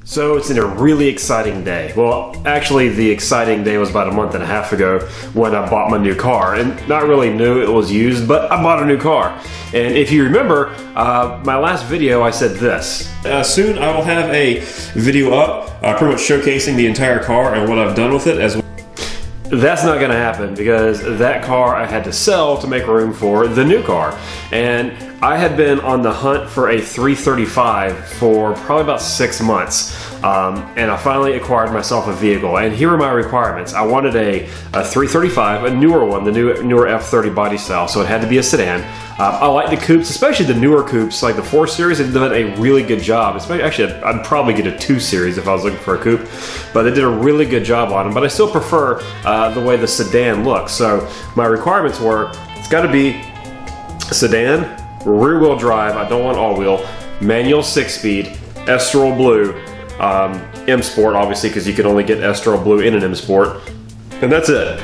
So it's been a really exciting day. Well, actually the exciting day was about a month and a half ago when I bought my new car. And not really new, it was used, but I bought a new car. And if you remember, my last video I said this. Soon I will have a video up pretty much showcasing the entire car and what I've done with it as well. That's not gonna happen because that car I had to sell to make room for the new car. And I had been on the hunt for a 335 for probably about 6 months. And I finally acquired myself a vehicle. And here are my requirements. I wanted a 335, a newer one, the newer F30 body style. So it had to be a sedan. I like the coupes, especially the newer coupes, like the 4 Series. They've done a really good job. Actually, I'd probably get a 2 Series if I was looking for a coupe, but they did a really good job on them. But I still prefer the way the sedan looks. So my requirements were, it's got to be a sedan, rear-wheel drive. I don't want all-wheel, manual 6-speed, Estoril Blue, M Sport, obviously, because you can only get Estoril Blue in an M Sport, and that's it.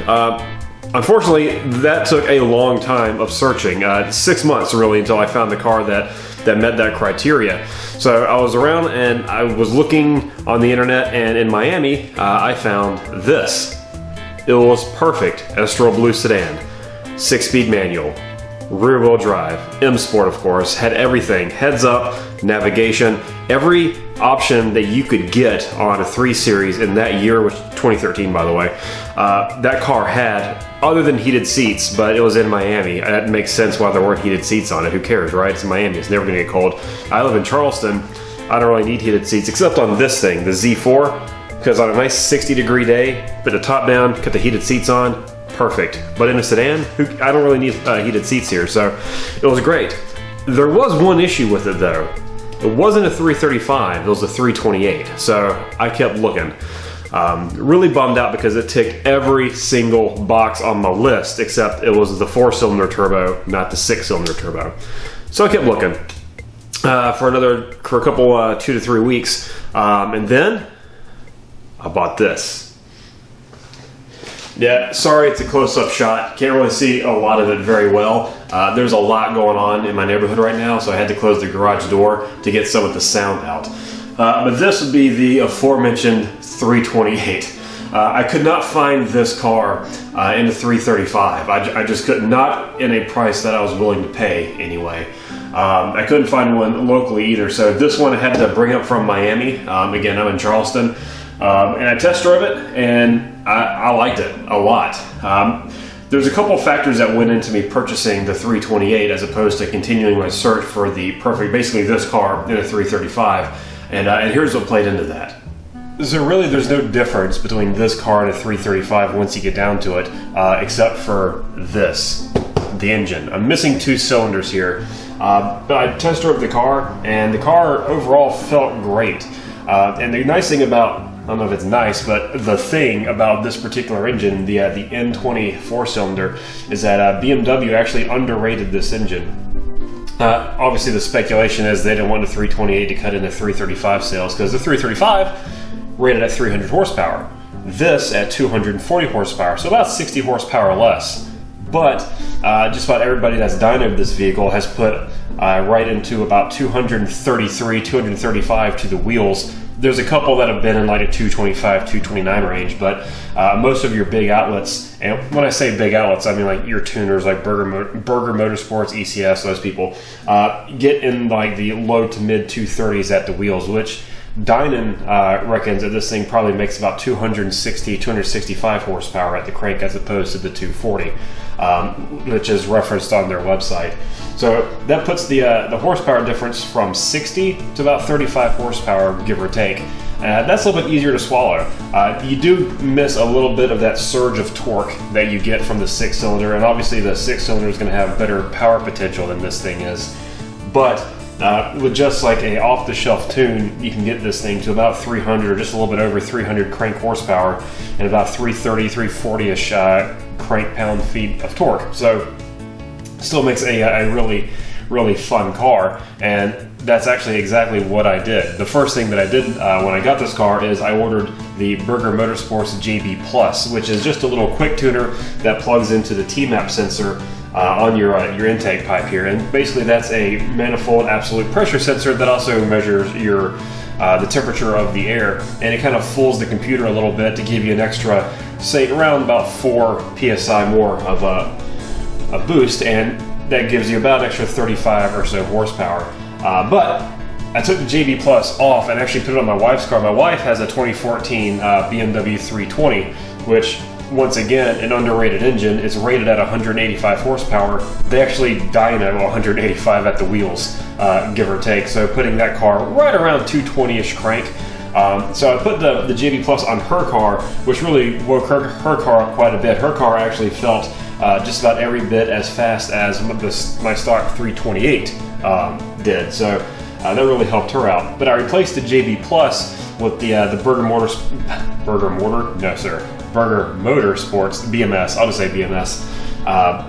Unfortunately, that took a long time of searching, 6 months really, until I found the car that met that criteria. So I was around and I was looking on the internet, and in Miami, I found this. It was perfect. Estoril Blue sedan, 6-speed manual, rear-wheel drive, M Sport of course, had everything, heads up, navigation, every option that you could get on a 3 Series in that year, which 2013 by the way, that car had, other than heated seats, but it was in Miami. That makes sense why there weren't heated seats on it. Who cares, right? It's Miami, it's never gonna get cold. I live in Charleston, I don't really need heated seats except on this thing, the Z4, because on a nice 60-degree day, put the top down, cut the heated seats on, perfect. But in a sedan, I don't really need heated seats here, so it was great. There was one issue with it though. It wasn't a 335, it was a 328, so I kept looking. Really bummed out because it ticked every single box on my list, except it was the 4-cylinder turbo, not the 6-cylinder turbo. So I kept looking for a couple, 2 to 3 weeks, and then I bought this. Yeah, sorry, it's a close-up shot. Can't really see a lot of it very well. There's a lot going on in my neighborhood right now, so I had to close the garage door to get some of the sound out. But this would be the aforementioned 328. I could not find this car in the 335. I just could not in a price that I was willing to pay anyway. I couldn't find one locally either, so this one I had to bring up from Miami. Again, I'm in Charleston. And I test drove it, and I liked it a lot. There's a couple factors that went into me purchasing the 328 as opposed to continuing my search for the perfect, basically this car in a 335. And here's what played into that. So really there's no difference between this car and a 335 once you get down to it, except for this, the engine. I'm missing 2 cylinders here, but I test drove the car, and the car overall felt great. And the nice thing about, I don't know if it's nice, but the thing about this particular engine, the N20 4-cylinder, is that BMW actually underrated this engine. Obviously the speculation is they didn't want the 328 to cut into 335 sales because the 335 rated at 300 horsepower. This at 240 horsepower, so about 60 horsepower less. But just about everybody that's dynoed this vehicle has put right into about 233, 235 to the wheels. There's a couple that have been in like a 225, 229 range, but most of your big outlets, and when I say big outlets, I mean like your tuners like Burger Motorsports, ECS, those people, get in like the low to mid 230s at the wheels, which Dynon reckons that this thing probably makes about 260, 265 horsepower at the crank as opposed to the 240, which is referenced on their website. So that puts the horsepower difference from 60 to about 35 horsepower, give or take. That's a little bit easier to swallow. You do miss a little bit of that surge of torque that you get from the 6-cylinder, and obviously the 6-cylinder is going to have better power potential than this thing is. But with just like a off-the-shelf tune, you can get this thing to about 300 or just a little bit over 300 crank horsepower and about 330, 340-ish crank pound-feet of torque. So still makes a really, really fun car, and that's actually exactly what I did. The first thing that I did when I got this car is I ordered the Burger Motorsports JB Plus, which is just a little quick tuner that plugs into the T-map sensor on your intake pipe here, and basically that's a manifold absolute pressure sensor that also measures your the temperature of the air, and it kind of fools the computer a little bit to give you an extra, say around about 4 psi more of a boost, and that gives you about an extra 35 or so horsepower. But I took the JB Plus off and actually put it on my wife's car. My wife has a 2014 BMW 320, which, once again, an underrated engine. It's rated at 185 horsepower. They actually dyno 185 at the wheels, give or take. So putting that car right around 220-ish crank. So I put the JB Plus on her car, which really woke her car up quite a bit. Her car actually felt just about every bit as fast as my stock 328 did. So that really helped her out. But I replaced the JB Plus with the Burger Motorsports BMS. I'll just say BMS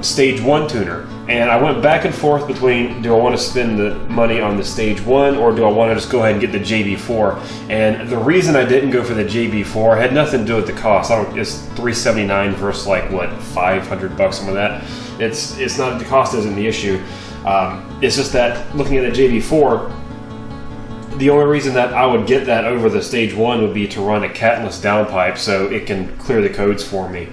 Stage 1 tuner. And I went back and forth between, do I want to spend the money on the Stage 1 or do I want to just go ahead and get the JB4? And the reason I didn't go for the JB4 had nothing to do with the cost. It's $379 versus like what, $500, something like that. It's not, the cost isn't the issue. It's just that looking at the JB4, the only reason that I would get that over the Stage 1 would be to run a catless downpipe so it can clear the codes for me.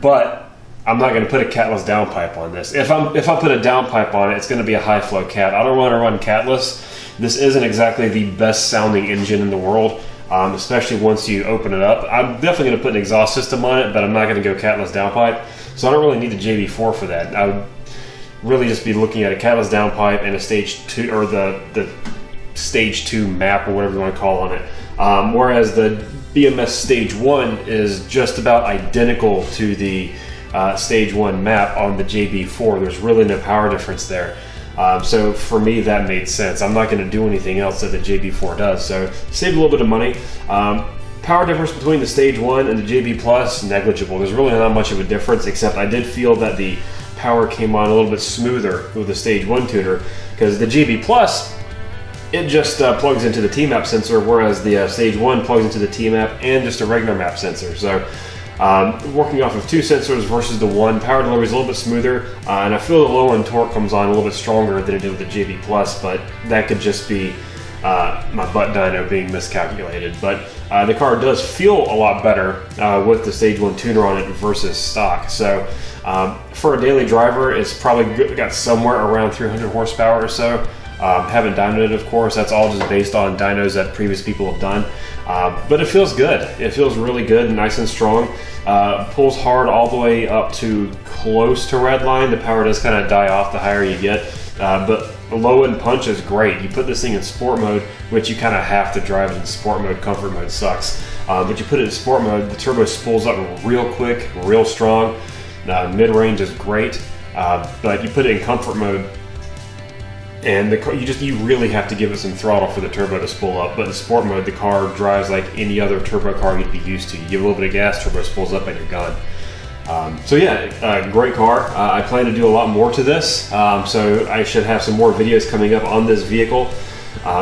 But I'm not going to put a catless downpipe on this. If I put a downpipe on it, it's going to be a high flow cat. I don't want to run catless. This isn't exactly the best sounding engine in the world, especially once you open it up. I'm definitely going to put an exhaust system on it, but I'm not going to go catless downpipe. So I don't really need the JB4 for that. I would really just be looking at a catless downpipe and a Stage 2, or the Stage 2 map, or whatever you want to call on it. Whereas the BMS Stage 1 is just about identical to the Stage 1 map on the JB4. There's really no power difference there. So for me, that made sense. I'm not going to do anything else that the JB4 does. So save a little bit of money. Power difference between the Stage 1 and the JB Plus, negligible. There's really not much of a difference, except I did feel that the power came on a little bit smoother with the Stage 1 tuner, because the JB Plus, it just plugs into the T-map sensor, whereas the Stage 1 plugs into the T-map and just a regular map sensor. So working off of 2 sensors versus the 1, power delivery is a little bit smoother, and I feel the low end torque comes on a little bit stronger than it did with the JB Plus, but that could just be my butt dyno being miscalculated. But the car does feel a lot better with the Stage 1 tuner on it versus stock. So for a daily driver, it's probably got somewhere around 300 horsepower or so. Haven't dynoed it, of course. That's all just based on dynos that previous people have done. But it feels good. It feels really good and nice and strong. Pulls hard all the way up to close to redline. The power does kind of die off the higher you get. But low end punch is great. You put this thing in sport mode, which you kind of have to drive it in sport mode. Comfort mode sucks. But you put it in sport mode, the turbo spools up real quick, real strong. Mid-range is great. But you put it in comfort mode, and the car, you really have to give it some throttle for the turbo to spool up. But in sport mode, the car drives like any other turbo car you'd be used to. You give a little bit of gas, turbo spools up, and you're gone. So yeah, great car. I plan to do a lot more to this, so I should have some more videos coming up on this vehicle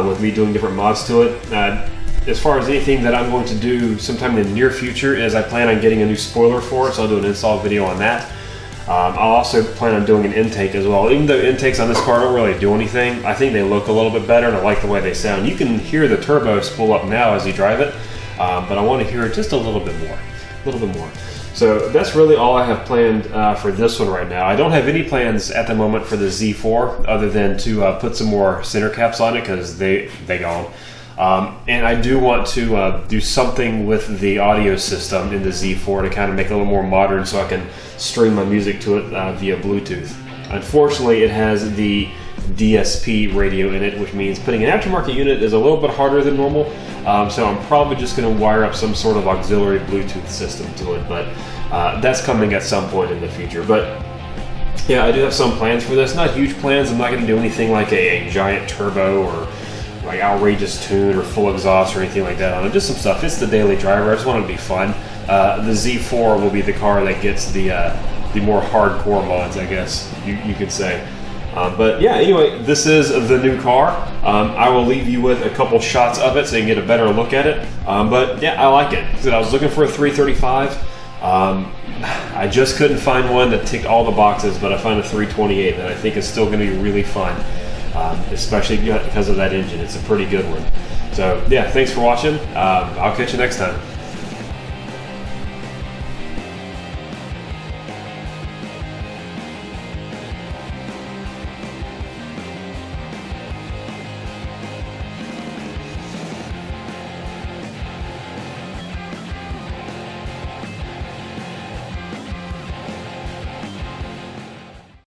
with me doing different mods to it. As far as anything that I'm going to do sometime in the near future is I plan on getting a new spoiler for it, so I'll do an install video on that. I'll also plan on doing an intake as well. Even though intakes on this car don't really do anything, I think they look a little bit better and I like the way they sound. You can hear the turbo spool up now as you drive it, but I want to hear it just a little bit more. So that's really all I have planned for this one right now. I don't have any plans at the moment for the Z4 other than to put some more center caps on it because they gone. And I do want to do something with the audio system in the Z4 to kind of make it a little more modern so I can stream my music to it via Bluetooth. Unfortunately, it has the DSP radio in it, which means putting an aftermarket unit is a little bit harder than normal. So I'm probably just going to wire up some sort of auxiliary Bluetooth system to it, but that's coming at some point in the future. But yeah, I do have some plans for this. Not huge plans. I'm not going to do anything like a giant turbo or like outrageous tune or full exhaust or anything like that on it. Just some stuff. It's the daily driver. I just want it to be fun. The Z4 will be the car that gets the more hardcore mods, I guess you could say. But yeah, anyway, this is the new car. I will leave you with a couple shots of it so you can get a better look at it. But yeah, I like it. So I was looking for a 335. I just couldn't find one that ticked all the boxes, but I found a 328 that I think is still going to be really fun. especially because of that engine. It's a pretty good one. So yeah, thanks for watching. I'll catch you next time.